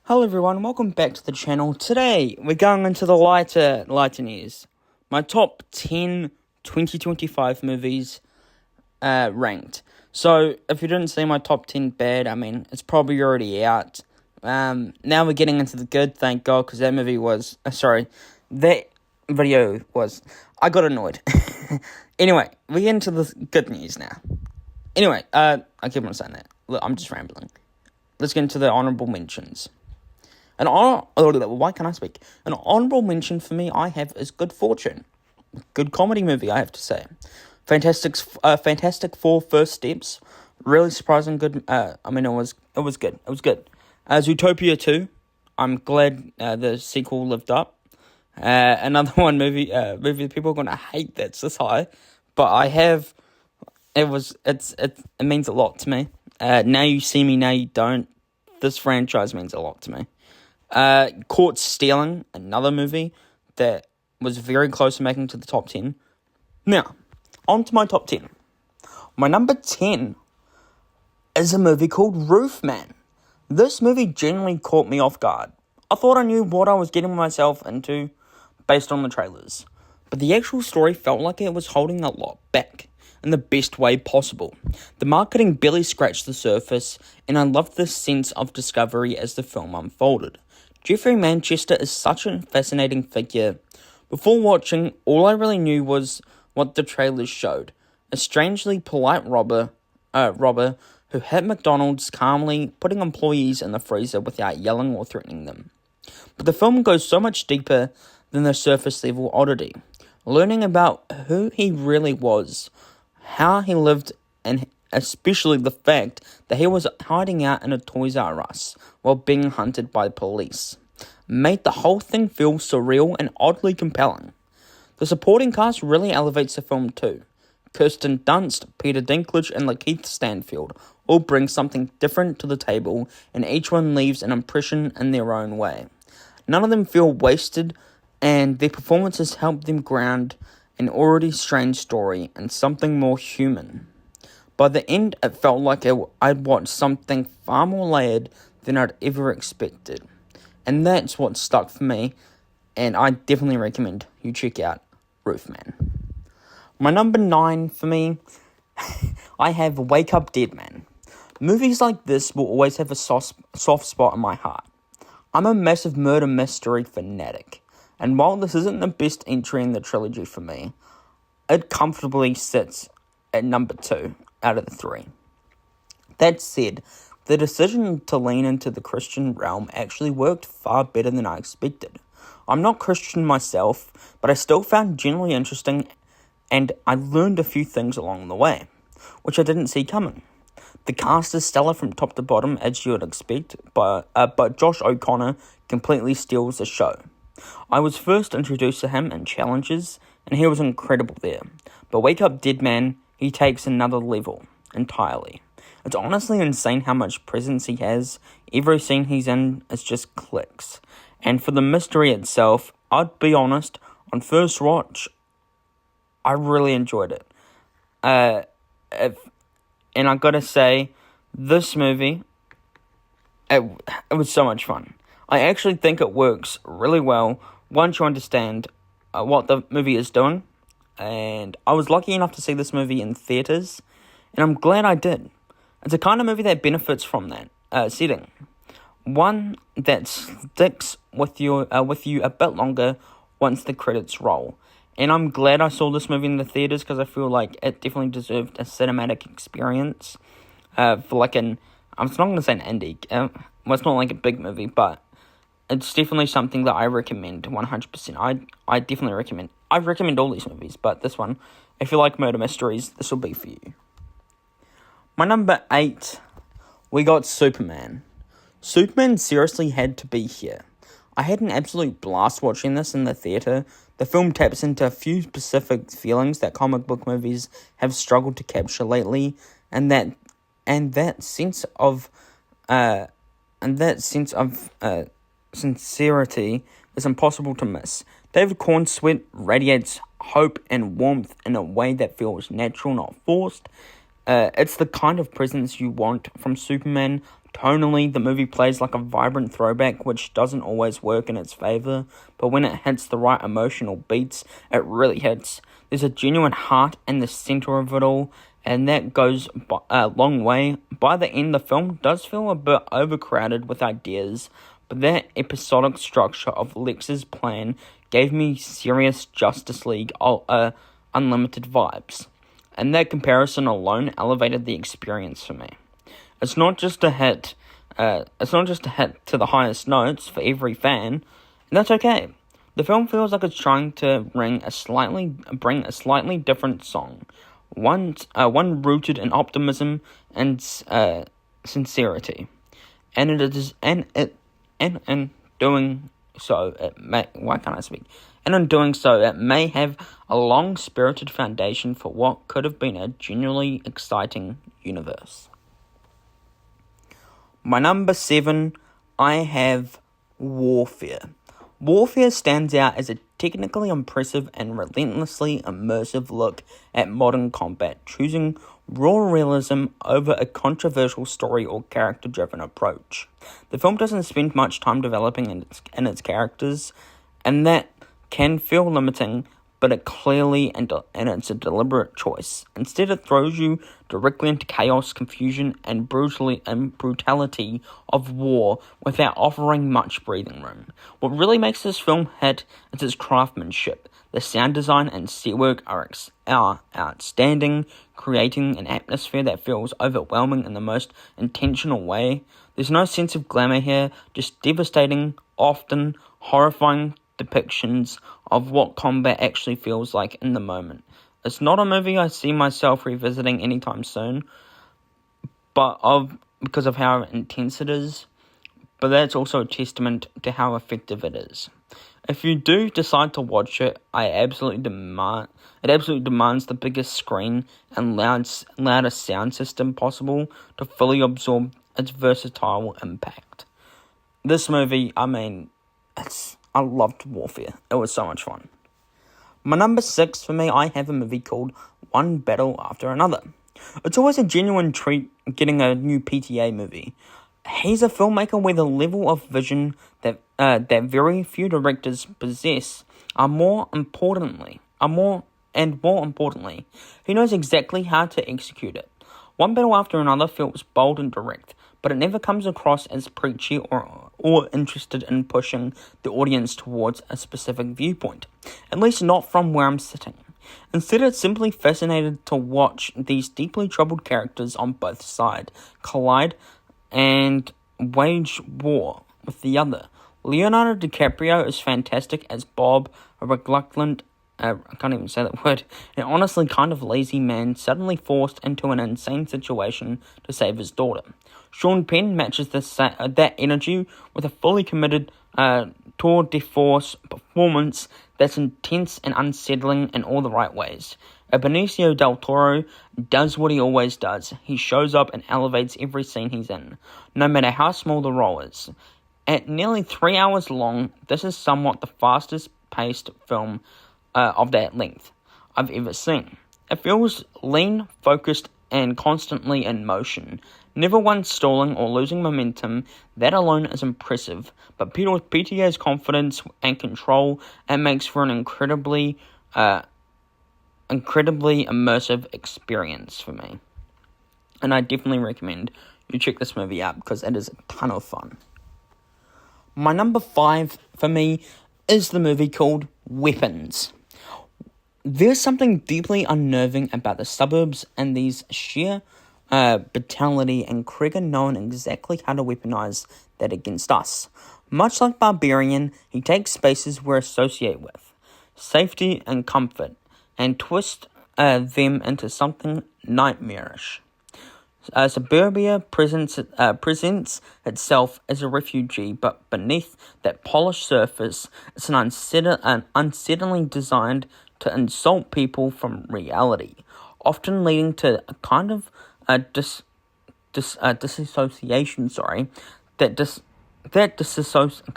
Hello everyone, welcome back to the channel. Today, we're going into the lighter news. My top 10 2025 movies ranked. So, if you didn't see my top 10 bad, it's probably already out. Now we're getting into the good, thank God, because that video was, I got annoyed. Anyway, we get into the good news now. Anyway, I keep on saying that. Look, I'm just rambling. Let's get into the honorable mentions. Why can't I speak? An honorable mention for me I have is Good Fortune. Good comedy movie, I have to say. Fantastic Four First Steps. Really surprising good. It was good. It was good. Zootopia 2. I'm glad the sequel lived up. Another one movie that people are gonna hate that's this high, but I have. It means a lot to me. Now You See Me, Now You Don't. This franchise means a lot to me. Caught Stealing, another movie that was very close to making to the top 10. Now, on to my top 10. My number 10 is a movie called Roofman. This movie genuinely caught me off guard. I thought I knew what I was getting myself into based on the trailers, but the actual story felt like it was holding a lot back in the best way possible. The marketing barely scratched the surface, and I loved the sense of discovery as the film unfolded. Jeffrey Manchester is such a fascinating figure. Before watching, all I really knew was what the trailers showed. A strangely polite robber who hit McDonald's calmly, putting employees in the freezer without yelling or threatening them. But the film goes so much deeper than the surface level oddity. Learning about who he really was, how he lived, and especially the fact that he was hiding out in a Toys R Us while being hunted by police, made the whole thing feel surreal and oddly compelling. The supporting cast really elevates the film too. Kirsten Dunst, Peter Dinklage, and Lakeith Stanfield all bring something different to the table, and each one leaves an impression in their own way. None of them feel wasted, and their performances help them ground an already strange story in something more human. By the end, it felt like I'd watched something far more layered than I'd ever expected. And that's what stuck for me, and I definitely recommend you check out Roofman. My number 9 for me, I have Wake Up Dead Man. Movies like this will always have a soft spot in my heart. I'm a massive murder mystery fanatic, and while this isn't the best entry in the trilogy for me, it comfortably sits at number 2 out of the 3. That said, the decision to lean into the Christian realm actually worked far better than I expected. I'm not Christian myself, but I still found generally interesting, and I learned a few things along the way, which I didn't see coming. The cast is stellar from top to bottom, as you would expect, but Josh O'Connor completely steals the show. I was first introduced to him in Challenges, and he was incredible there. But Wake Up Dead Man, he takes another level entirely. It's honestly insane how much presence he has. Every scene he's in is just clicks. And for the mystery itself, I'd be honest, on first watch, I really enjoyed it. And I gotta say, this movie, it was so much fun. I actually think it works really well once you understand what the movie is doing. And I was lucky enough to see this movie in theaters, and I'm glad I did. It's a kind of movie that benefits from that setting. One that sticks with you a bit longer once the credits roll. And I'm glad I saw this movie in the theaters because I feel like it definitely deserved a cinematic experience. For like I'm not going to say an indie. It's not like a big movie, but it's definitely something that I recommend 100%. I definitely recommend. I recommend all these movies, but this one, if you like murder mysteries, this will be for you. My number 8, we got Superman. Superman seriously had to be here. I had an absolute blast watching this in the theatre. The film taps into a few specific feelings that comic book movies have struggled to capture lately, and that sense of sincerity is impossible to miss. David Corn's sweat radiates hope and warmth in a way that feels natural, not forced. It's the kind of presence you want from Superman, Tonally, the movie plays like a vibrant throwback, which doesn't always work in its favor, but when it hits the right emotional beats, it really hits. There's a genuine heart in the center of it all, and that goes a long way. By the end, the film does feel a bit overcrowded with ideas, but that episodic structure of Lex's plan gave me serious Justice League Unlimited vibes, and that comparison alone elevated the experience for me. It's not just a hit. It's not just a hit to the highest notes for every fan, and that's okay. The film feels like it's trying to bring a slightly different song, one rooted in optimism and sincerity, and in doing so, it may. Why can't I speak? And in doing so, it may have a long-spirited foundation for what could have been a genuinely exciting universe. My number 7, I have Warfare. Warfare stands out as a technically impressive and relentlessly immersive look at modern combat, choosing raw realism over a controversial story or character-driven approach. The film doesn't spend much time developing in its characters, and that can feel limiting, but it clearly and it's a deliberate choice. Instead, it throws you directly into chaos, confusion, and brutality of war without offering much breathing room. What really makes this film hit is its craftsmanship. The sound design and set work are outstanding, creating an atmosphere that feels overwhelming in the most intentional way. There's no sense of glamour here, just devastating, often horrifying depictions of what combat actually feels like in the moment. It's not a movie I see myself revisiting anytime soon, because of how intense it is, but that's also a testament to how effective it is. If you do decide to watch it, it absolutely demands the biggest screen and loudest sound system possible to fully absorb its versatile impact. This movie, I loved Warfare. It was so much fun. My number 6, for me, I have a movie called One Battle After Another. It's always a genuine treat getting a new PTA movie. He's a filmmaker with a level of vision that very few directors possess. More importantly, he knows exactly how to execute it. One Battle After Another feels bold and direct, but it never comes across as preachy or interested in pushing the audience towards a specific viewpoint, at least not from where I'm sitting. Instead, it's simply fascinated to watch these deeply troubled characters on both sides collide and wage war with the other. Leonardo DiCaprio is fantastic as Bob, a reluctant, I can't even say that word, an honestly kind of lazy man suddenly forced into an insane situation to save his daughter. Sean Penn matches that energy with a fully committed tour de force performance that's intense and unsettling in all the right ways. Benicio del Toro does what he always does. He shows up and elevates every scene he's in, no matter how small the role is. At nearly 3 hours long, this is somewhat the fastest-paced film of that length I've ever seen. It feels lean, focused, and constantly in motion, never once stalling or losing momentum. That alone is impressive, but with PTA's confidence and control, it makes for an incredibly immersive experience for me. And I definitely recommend you check this movie out because it is a ton of fun. My number 5 for me is the movie called Weapons. There's something deeply unnerving about the suburbs and these sheer brutality, and Krieger knowing exactly how to weaponize that against us. Much like Barbarian, he takes spaces we're associated with, safety and comfort, and twist them into something nightmarish. Suburbia presents itself as a refugee, but beneath that polished surface, it's an unsettling designed to insult people from reality, often leading to a kind of disassociation. I can't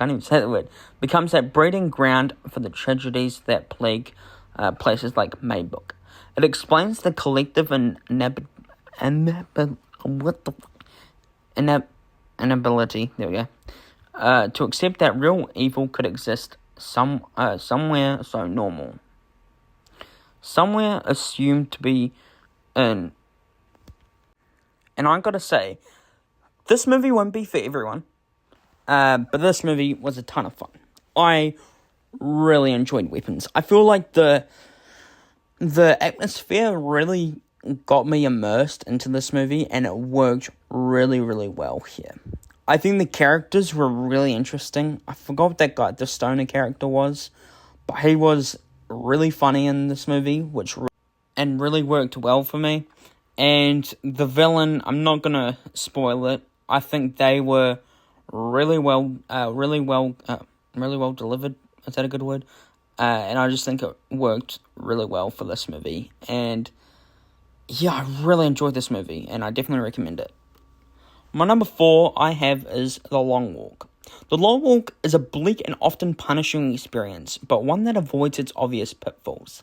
even say that word. Becomes that breeding ground for the tragedies that plague places like Maybrook. It explains the collective inability, there we go, to accept that real evil could exist somewhere so normal. Somewhere assumed to be in. And I gotta say, this movie won't be for everyone, but this movie was a ton of fun. I really enjoyed Weapons. I feel like the atmosphere really got me immersed into this movie, and it worked really, really well here. I think the characters were really interesting. I forgot what that guy, the stoner character, was, but he was really funny in this movie, and really worked well for me. And the villain, I'm not gonna spoil it. I think they were really well delivered. Is that a good word? And I just think it worked really well for this movie. And yeah, I really enjoyed this movie, and I definitely recommend it. My number 4 I have is The Long Walk. The Long Walk is a bleak and often punishing experience, but one that avoids its obvious pitfalls,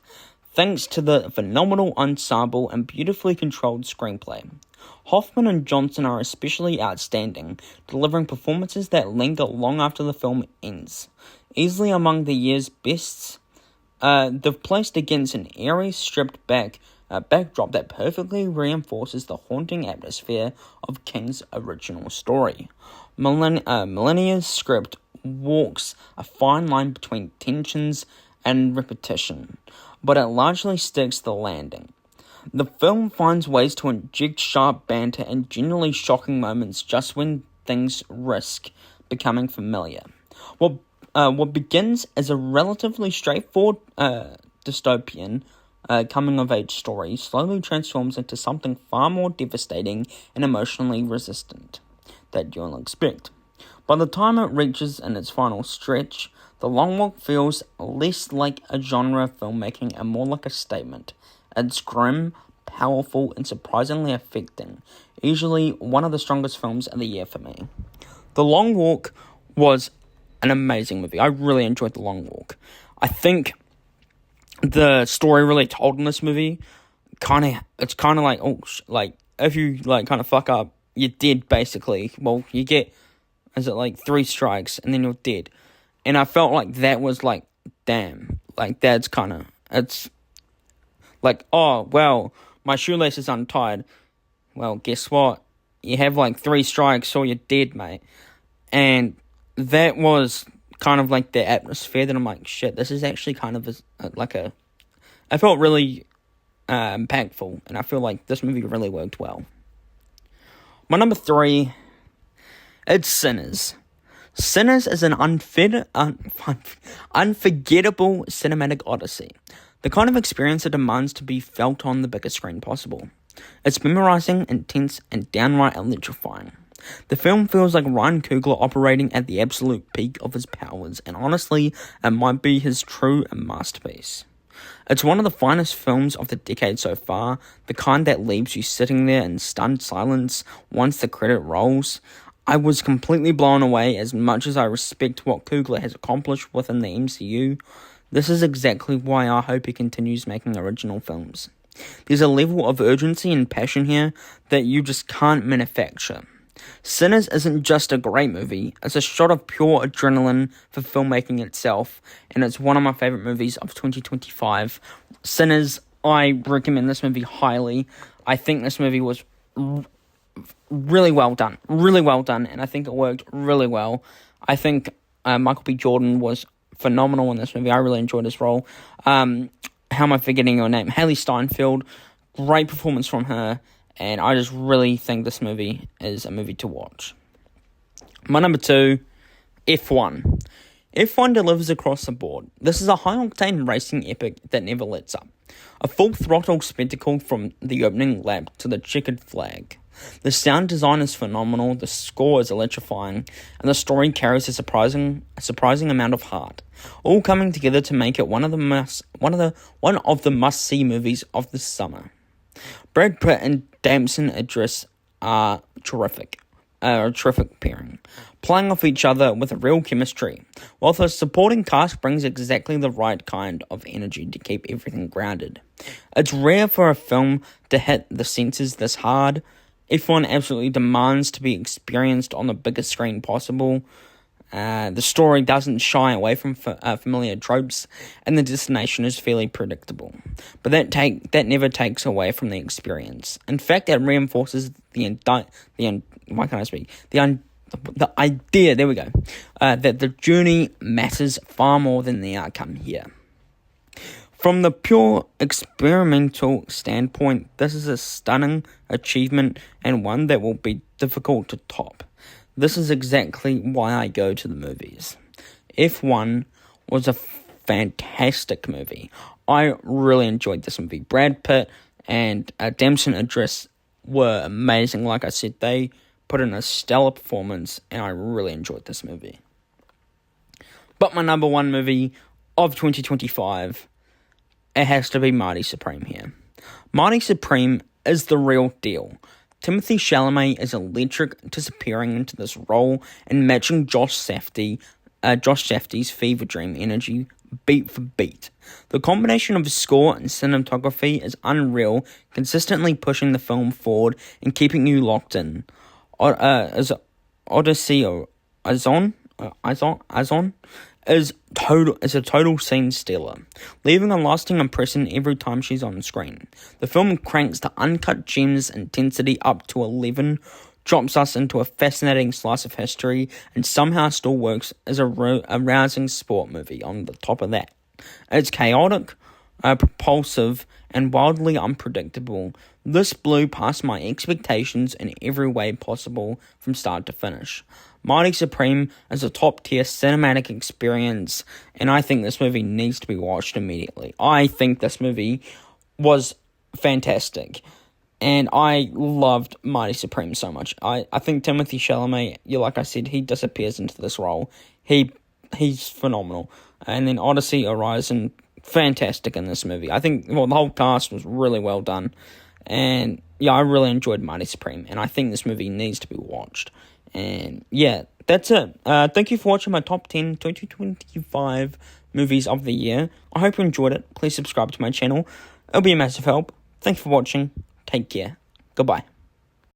thanks to the phenomenal ensemble and beautifully controlled screenplay. Hoffman and Johnson are especially outstanding, delivering performances that linger long after the film ends. Easily among the year's bests, they've placed against an eerie, stripped-back backdrop that perfectly reinforces the haunting atmosphere of King's original story. Millennia's script walks a fine line between tensions and repetition, but it largely sticks the landing. The film finds ways to inject sharp banter and genuinely shocking moments just when things risk becoming familiar. What begins as a relatively straightforward dystopian coming-of-age story slowly transforms into something far more devastating and emotionally resistant that you'll expect. By the time it reaches in its final stretch, The Long Walk feels less like a genre filmmaking and more like a statement. It's grim, powerful, and surprisingly affecting. Easily one of the strongest films of the year for me. The Long Walk was an amazing movie. I really enjoyed The Long Walk. I think the story really told in this movie, it's kind of like, if you, kind of fuck up, you're dead, basically. Well, you get, 3 strikes, and then you're dead. And I felt like that was, damn. That's kind of, it's, oh, well, my shoelace is untied. Well, guess what? You have, 3 strikes, or you're dead, mate. And that was kind of the atmosphere that I'm like, shit, this is actually kind of I felt really impactful, and I feel like this movie really worked well. My number 3, it's Sinners. Sinners is an unforgettable cinematic odyssey, the kind of experience that demands to be felt on the biggest screen possible. It's memorizing, intense, and downright electrifying. The film feels like Ryan Coogler operating at the absolute peak of his powers, and honestly, it might be his true masterpiece. It's one of the finest films of the decade so far, the kind that leaves you sitting there in stunned silence once the credit rolls. I was completely blown away. As much as I respect what Coogler has accomplished within the MCU, this is exactly why I hope he continues making original films. There's a level of urgency and passion here that you just can't manufacture. Sinners isn't just a great movie, it's a shot of pure adrenaline for filmmaking itself, and it's one of my favourite movies of 2025. Sinners, I recommend this movie highly. I think this movie was really well done, and I think it worked really well. I think Michael B. Jordan was phenomenal in this movie. I really enjoyed his role. How am I forgetting your name? Haley Steinfeld, great performance from her. And I just really think this movie is a movie to watch. My number 2, F1. F1 delivers across the board. This is a high-octane racing epic that never lets up. A full-throttle spectacle from the opening lap to the checkered flag. The sound design is phenomenal, the score is electrifying, and the story carries a surprising amount of heart. All coming together to make it one of the must-see movies of the summer. Brad Pitt and Damson Idris are terrific. A terrific pairing, playing off each other with a real chemistry, while the supporting cast brings exactly the right kind of energy to keep everything grounded. It's rare for a film to hit the senses this hard, F1 absolutely demands to be experienced on the biggest screen possible. The story doesn't shy away from familiar tropes, and the destination is fairly predictable. But that never takes away from the experience. In fact, it reinforces the idea. There we go. That the journey matters far more than the outcome here. From the pure experimental standpoint, this is a stunning achievement and one that will be difficult to top. This is exactly why I go to the movies. F1 was a fantastic movie. I really enjoyed this movie. Brad Pitt and Damson Idris were amazing. Like I said, they put in a stellar performance, and I really enjoyed this movie. But my number one movie of 2025, it has to be Marty Supreme here. Marty Supreme is the real deal. Timothée Chalamet is electric, disappearing into this role and matching Josh Safdie's fever dream energy beat for beat. The combination of score and cinematography is unreal, consistently pushing the film forward and keeping you locked in. As Odyssey or Azon is a total scene stealer, leaving a lasting impression every time she's on screen. The film cranks the uncut gems intensity up to 11, drops us into a fascinating slice of history, and somehow still works as a rousing sport movie on the top of that. It's chaotic, propulsive, and wildly unpredictable. This blew past my expectations in every way possible from start to finish. Marty Supreme is a top-tier cinematic experience, and I think this movie needs to be watched immediately. I think this movie was fantastic, and I loved Marty Supreme so much. I think Timothée Chalamet, like I said, he disappears into this role. He's phenomenal. And then Odyssey Horizon, fantastic in this movie. I think the whole cast was really well done, and yeah, I really enjoyed Marty Supreme, and I think this movie needs to be watched. And yeah, that's it. Thank you for watching my top 10 2025 movies of the year. I hope you enjoyed it. Please subscribe to my channel. It'll be a massive help. Thanks for watching. Take care. Goodbye.